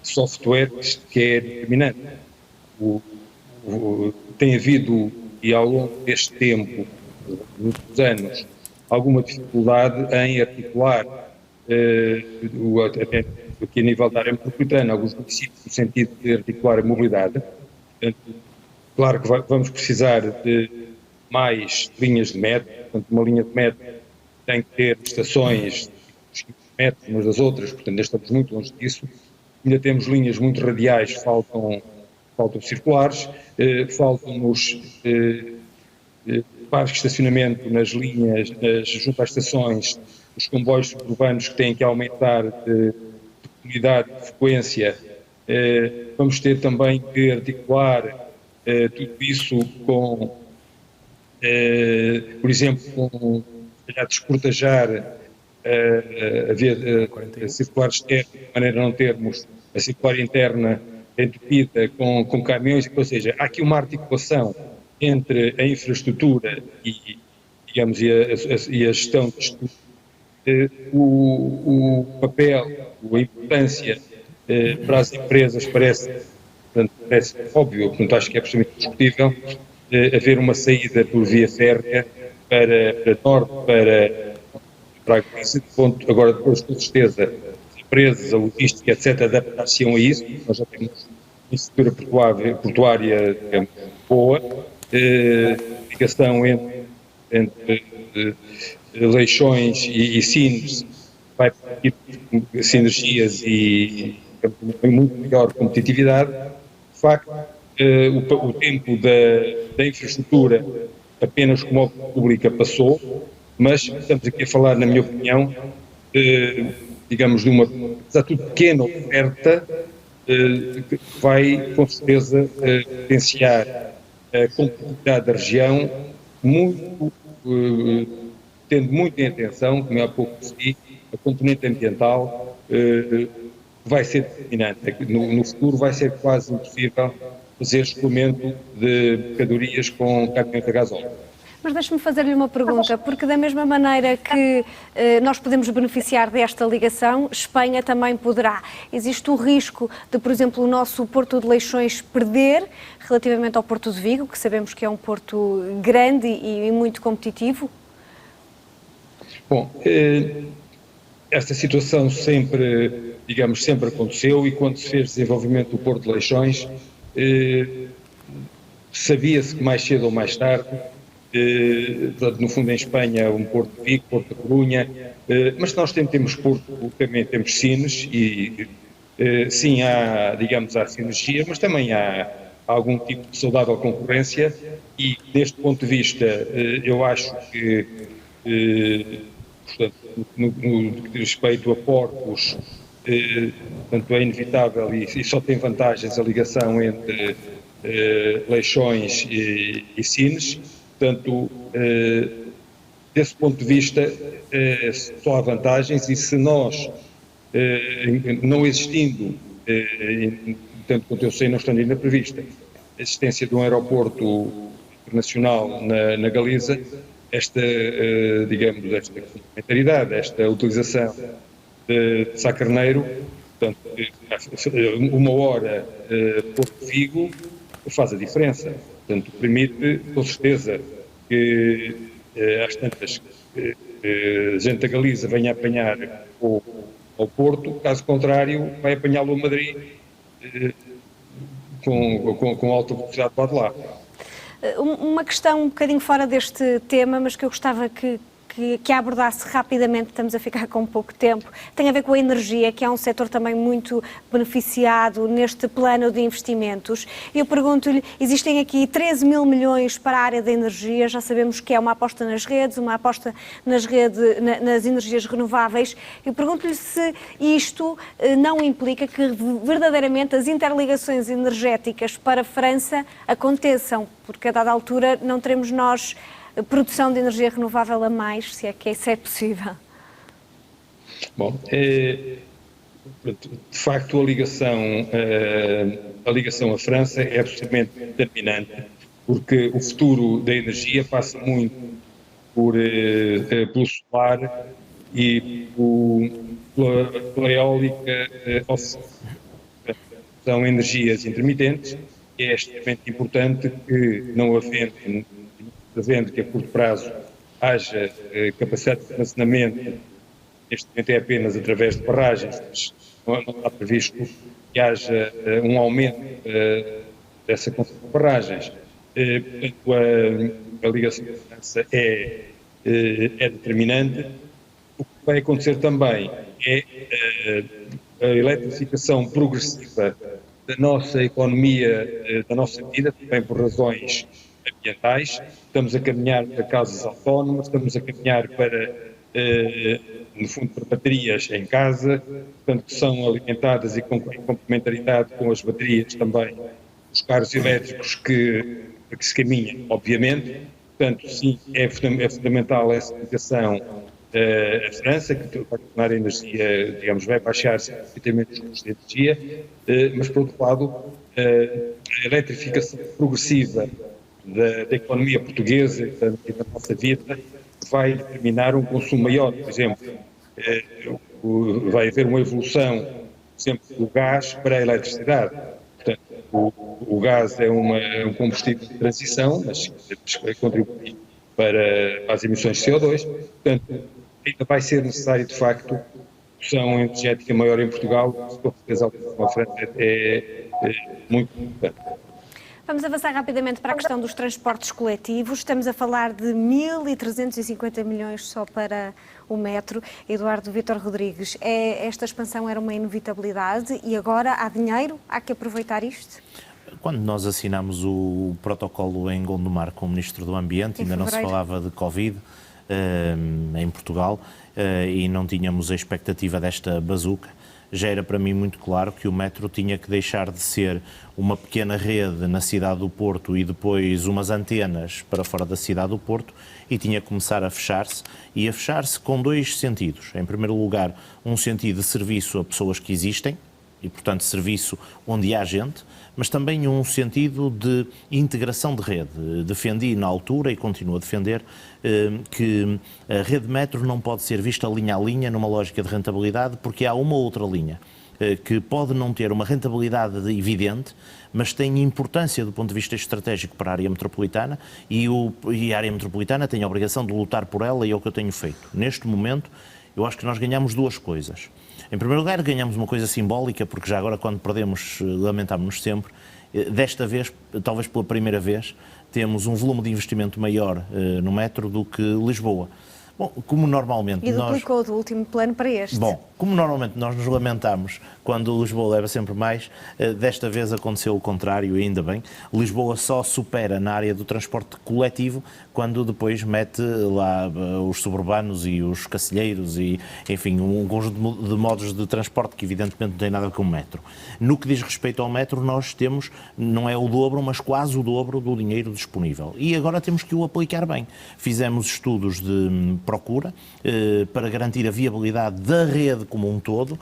software que é determinante. Tem havido, e ao longo deste tempo, muitos anos, alguma dificuldade em articular, até aqui a nível da área metropolitana, alguns municípios no sentido de articular a mobilidade. Portanto, claro que vamos precisar de mais linhas de metro, portanto, uma linha de metro tem que ter estações de 5 metros umas das outras, portanto, ainda estamos muito longe disso. Ainda temos linhas muito radiais, faltam circulares, faltam-nos parques de estacionamento nas linhas, junto às estações, os comboios suburbanos que têm que aumentar de unidade de frequência. Vamos ter também que articular tudo isso com, por exemplo, com calhar, descortejar a via circular externa, de maneira a não termos a circular interna entupida com caminhões, ou seja, há aqui uma articulação entre a infraestrutura e, digamos, e a gestão disto, o papel, a importância para as empresas parece óbvio, portanto acho que é absolutamente discutível haver uma saída por via férrea para norte, para esse ponto. Agora, depois, com certeza, as empresas, a logística, etc., adaptar-se-ão a isso. Nós já temos infraestrutura portuária, digamos, boa, ligação entre Leixões e Sines vai permitir sinergias e muito melhor competitividade. De facto, o tempo da infraestrutura apenas como obra pública passou, mas estamos aqui a falar, na minha opinião, digamos, de uma, apesar de tudo, pequena oferta que vai, com certeza, potenciar a competitividade da região, tendo muito em atenção, como há pouco disse, a componente ambiental vai ser determinante. No futuro vai ser quase impossível fazer escoamento de mercadorias com caminhões a gasóleo. Mas deixe-me fazer-lhe uma pergunta, porque da mesma maneira que nós podemos beneficiar desta ligação, Espanha também poderá. Existe o risco de, por exemplo, o nosso Porto de Leixões perder relativamente ao Porto de Vigo, que sabemos que é um porto grande e muito competitivo? Bom, esta situação sempre, digamos, sempre aconteceu, e quando se fez desenvolvimento do Porto de Leixões, sabia-se que mais cedo ou mais tarde, no fundo em Espanha, um Porto de Vigo, Porto de Corunha, mas nós também temos Sines e sim, há, digamos, há sinergia, mas também há algum tipo de saudável concorrência, e deste ponto de vista eu acho que, portanto, no que diz respeito a portos, portanto, é inevitável e só tem vantagens a ligação entre Leixões e Sines. Portanto, desse ponto de vista, só há vantagens, e se nós, não existindo, tanto quanto eu sei, não estando ainda prevista, a existência de um aeroporto internacional na Galiza, esta, digamos, esta complementaridade, esta utilização de Sá Carneiro, portanto, uma hora Porto de Vigo faz a diferença. Portanto, permite, com certeza, que às tantas gente da Galiza venha apanhar ao Porto, caso contrário, vai apanhá-lo a Madrid com alta velocidade para lá. Uma questão um bocadinho fora deste tema, mas que eu gostava que abordasse rapidamente, estamos a ficar com pouco tempo, tem a ver com a energia, que é um setor também muito beneficiado neste plano de investimentos. Eu pergunto-lhe, existem aqui 13 mil milhões para a área da energia, já sabemos que é uma aposta nas redes, uma aposta nas energias renováveis. Eu pergunto-lhe se isto não implica que verdadeiramente as interligações energéticas para a França aconteçam, porque a dada altura não teremos nós produção de energia renovável a mais, se é que isso é possível. Bom, de facto a ligação à França é absolutamente determinante, porque o futuro da energia passa muito pelo solar e pela eólica offshore. São energias intermitentes, e é extremamente importante que, não havendo que a curto prazo haja capacidade de armazenamento, neste momento é apenas através de barragens, mas não está previsto que haja um aumento dessa quantidade de barragens. Portanto, a ligação da França é determinante. O que vai acontecer também é a eletrificação progressiva da nossa economia, da nossa vida, também por razões ambientais. Estamos a caminhar para casas autónomas, estamos a caminhar para, no fundo, para baterias em casa, portanto, que são alimentadas e com complementaridade com as baterias também, os carros elétricos que se caminham, obviamente, Portanto, sim, é fundamental essa ligação à França, que vai tornar a energia, digamos, vai baixar significativamente os custos de energia, mas, por outro lado, a eletrificação progressiva da economia portuguesa e da nossa vida vai determinar um consumo maior. Por exemplo, vai haver uma evolução, por exemplo, do gás para a eletricidade. Portanto, o gás é um combustível de transição, mas contribui para as emissões de CO2. Portanto, ainda vai ser necessário, de facto, produção energética maior em Portugal, com certeza a França é muito importante. Vamos avançar rapidamente para a questão dos transportes coletivos. Estamos a falar de 1.350 milhões só para o metro. Eduardo Vítor Rodrigues, esta expansão era uma inevitabilidade e agora há dinheiro? Há que aproveitar isto? Quando nós assinámos o protocolo em Gondomar com o Ministro do Ambiente, ainda não se falava de Covid em Portugal e não tínhamos a expectativa desta bazuca. Já era para mim muito claro que o metro tinha que deixar de ser uma pequena rede na cidade do Porto e depois umas antenas para fora da cidade do Porto e tinha que começar a fechar-se, e a fechar-se com dois sentidos. Em primeiro lugar, um sentido de serviço a pessoas que existem, e, portanto, serviço onde há gente, mas também um sentido de integração de rede. Defendi na altura e continuo a defender que a rede metro não pode ser vista linha a linha numa lógica de rentabilidade, porque há uma outra linha que pode não ter uma rentabilidade evidente, mas tem importância do ponto de vista estratégico para a área metropolitana e a área metropolitana tem a obrigação de lutar por ela, e é o que eu tenho feito. Neste momento, eu acho que nós ganhamos duas coisas. Em primeiro lugar, ganhamos uma coisa simbólica, porque já agora, quando perdemos, lamentámos-nos sempre. Desta vez, talvez pela primeira vez, temos um volume de investimento maior no metro do que Lisboa. Bom, como normalmente e duplicou do último plano para este. Bom, como normalmente nós nos lamentamos quando Lisboa leva sempre mais, desta vez aconteceu o contrário, e ainda bem. Lisboa só supera na área do transporte coletivo quando depois mete lá os suburbanos e os cacilheiros e, enfim, um conjunto de modos de transporte que evidentemente não tem nada a ver com o metro. No que diz respeito ao metro, nós temos, não é o dobro, mas quase o dobro do dinheiro disponível. E agora temos que o aplicar bem. Fizemos estudos de procura para garantir a viabilidade da rede como um todo.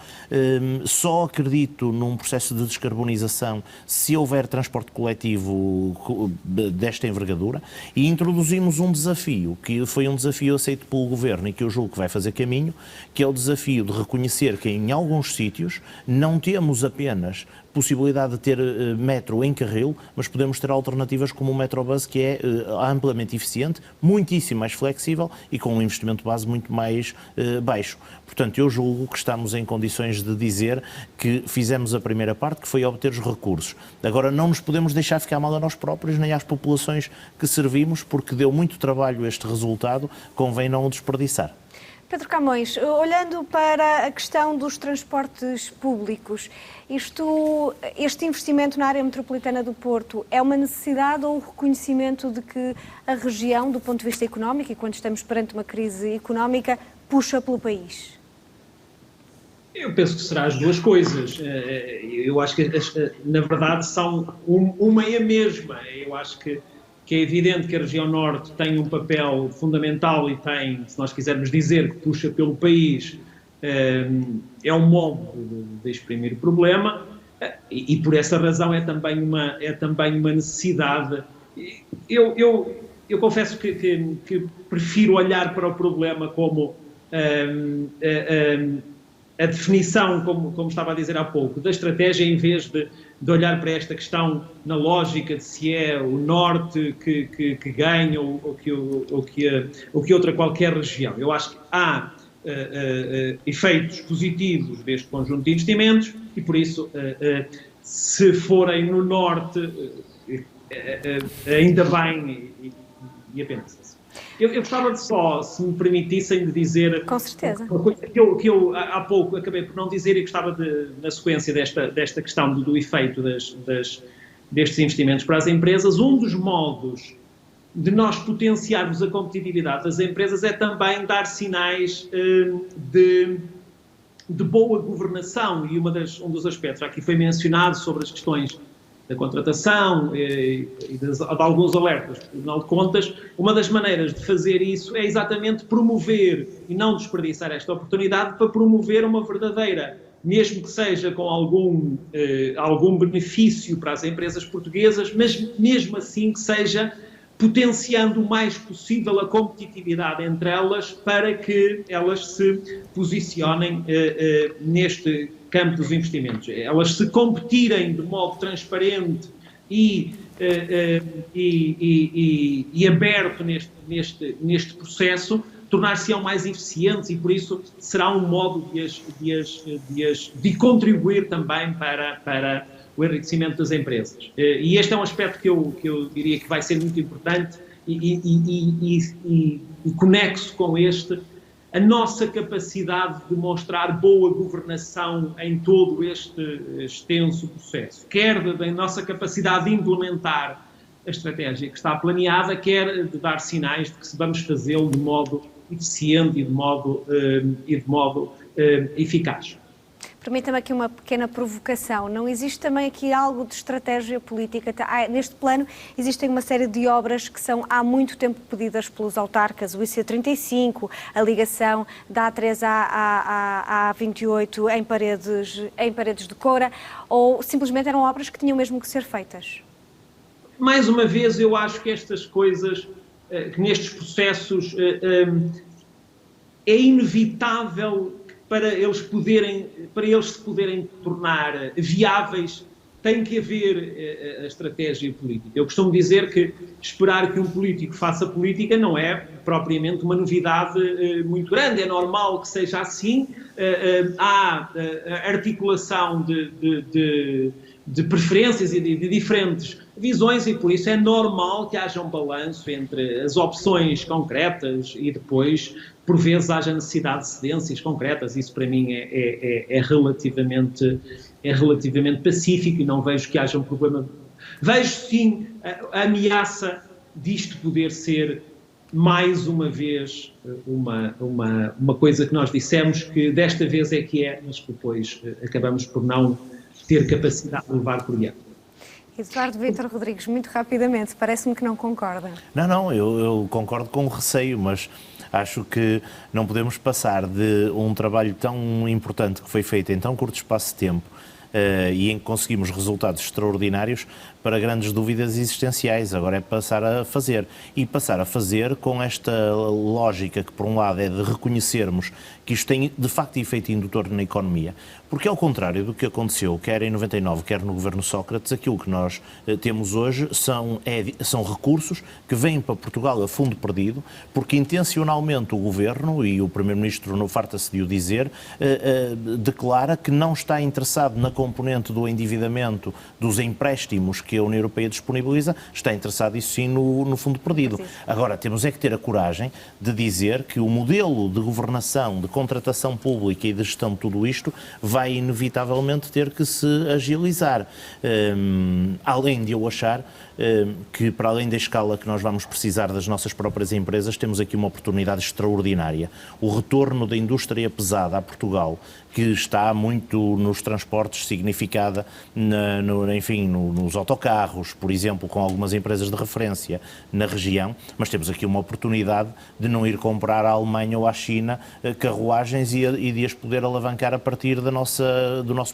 Só acredito num processo de descarbonização se houver transporte coletivo desta envergadura, e introduzimos um desafio, que foi um desafio aceito pelo Governo e que eu julgo que vai fazer caminho, que é o desafio de reconhecer que em alguns sítios não temos apenas possibilidade de ter metro em carril, mas podemos ter alternativas como o Metrobus, que é amplamente eficiente, muitíssimo mais flexível e com um investimento base muito mais baixo. Portanto, eu julgo que estamos em condições de dizer que fizemos a primeira parte, que foi obter os recursos. Agora, não nos podemos deixar ficar mal a nós próprios, nem às populações que servimos, porque deu muito trabalho este resultado, convém não o desperdiçar. Pedro Camões, olhando para a questão dos transportes públicos, este investimento na área metropolitana do Porto é uma necessidade ou um reconhecimento de que a região, do ponto de vista económico, e quando estamos perante uma crise económica, puxa pelo país? Eu penso que será as duas coisas. Eu acho que, na verdade, são uma e a mesma. Eu acho que é evidente que a região norte tem um papel fundamental e tem, se nós quisermos dizer que puxa pelo país, é um modo de exprimir o problema, e por essa razão é também uma necessidade. Eu confesso que prefiro olhar para o problema como a definição, como estava a dizer há pouco, da estratégia, em vez de olhar para esta questão na lógica de se é o norte que ganha ou que outra qualquer região. Eu acho que há efeitos positivos deste conjunto de investimentos e, por isso, se forem no norte, ainda bem e apenas isso. Eu gostava de só, se me permitissem, de dizer... Com certeza. Uma coisa que eu há pouco acabei por não dizer e gostava de, na sequência desta questão do efeito destes investimentos para as empresas. Um dos modos de nós potenciarmos a competitividade das empresas é também dar sinais de boa governação, e um dos aspectos aqui foi mencionado sobre as questões da contratação e de alguns alertas do Tribunal de Contas, uma das maneiras de fazer isso é exatamente promover e não desperdiçar esta oportunidade para promover uma verdadeira, mesmo que seja com algum benefício para as empresas portuguesas, mas mesmo assim que seja potenciando o mais possível a competitividade entre elas para que elas se posicionem neste campo dos investimentos. Elas se competirem de modo transparente e aberto neste processo, tornar-se-ão mais eficientes e, por isso, será um modo de contribuir também para o enriquecimento das empresas. E este é um aspecto que eu diria que vai ser muito importante e conexo com este, a nossa capacidade de demonstrar boa governação em todo este extenso processo, quer da nossa capacidade de implementar a estratégia que está planeada, quer de dar sinais de que vamos fazê-lo de modo eficiente e de modo eficaz. Permita-me aqui uma pequena provocação. Não existe também aqui algo de estratégia política? Neste plano existem uma série de obras que são há muito tempo pedidas pelos autarcas, o IC35, a ligação da A3 à A28 em paredes de Coura, ou simplesmente eram obras que tinham mesmo que ser feitas? Mais uma vez, eu acho que estas coisas, que nestes processos é inevitável para eles se poderem tornar viáveis, tem que haver a estratégia política. Eu costumo dizer que esperar que um político faça política não é propriamente uma novidade muito grande, é normal que seja assim, há articulação de preferências e de diferentes visões e por isso é normal que haja um balanço entre as opções concretas e depois, por vezes, haja necessidade de cedências concretas. Isso para mim é relativamente pacífico e não vejo que haja um problema. Vejo sim a ameaça disto poder ser mais uma vez uma coisa que nós dissemos que desta vez é que é, mas que depois acabamos por não ter capacidade de levar por diante. Eduardo Vítor Rodrigues, muito rapidamente, parece-me que não concorda. Não, eu concordo com o receio, mas acho que não podemos passar de um trabalho tão importante que foi feito em tão curto espaço de tempo e em que conseguimos resultados extraordinários para grandes dúvidas existenciais. Agora é passar a fazer. E passar a fazer com esta lógica que, por um lado, é de reconhecermos que isto tem, de facto, efeito indutor na economia. Porque, ao contrário do que aconteceu, quer em 99, quer no governo Sócrates, aquilo que nós temos hoje são recursos que vêm para Portugal a fundo perdido, porque intencionalmente o governo, e o primeiro-ministro não farta-se de o dizer, declara que não está interessado na componente do endividamento dos empréstimos que a União Europeia disponibiliza, está interessado, isso sim, no fundo perdido. Agora, temos é que ter a coragem de dizer que o modelo de governação, de contratação pública e de gestão de tudo isto vai inevitavelmente ter que se agilizar. Além de eu achar que, para além da escala que nós vamos precisar das nossas próprias empresas, temos aqui uma oportunidade extraordinária. O retorno da indústria pesada a Portugal, que está muito nos transportes, significada nos autocarros, por exemplo, com algumas empresas de referência na região, mas temos aqui uma oportunidade de não ir comprar à Alemanha ou à China carruagens e de as poder alavancar a partir do nosso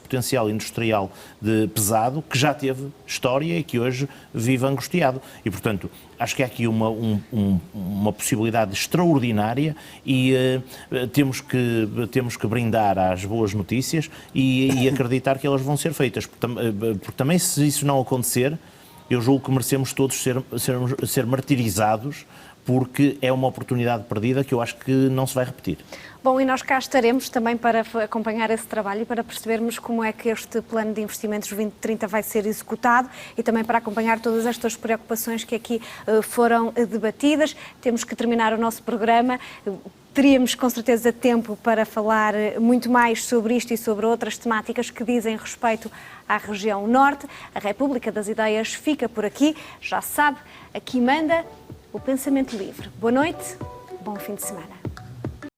potencial industrial de pesado, que já teve história e que hoje vive angustiado. E, portanto, acho que há aqui uma possibilidade extraordinária e temos que brindar às boas notícias e acreditar que elas vão ser feitas. Porque também, se isso não acontecer, eu julgo que merecemos todos ser martirizados, porque é uma oportunidade perdida que eu acho que não se vai repetir. Bom, e nós cá estaremos também para acompanhar esse trabalho e para percebermos como é que este plano de investimentos 2030 vai ser executado e também para acompanhar todas estas preocupações que aqui foram debatidas. Temos que terminar o nosso programa. Teríamos com certeza tempo para falar muito mais sobre isto e sobre outras temáticas que dizem respeito à região norte. A República das Ideias fica por aqui. Já sabe, aqui manda o pensamento livre. Boa noite, bom fim de semana.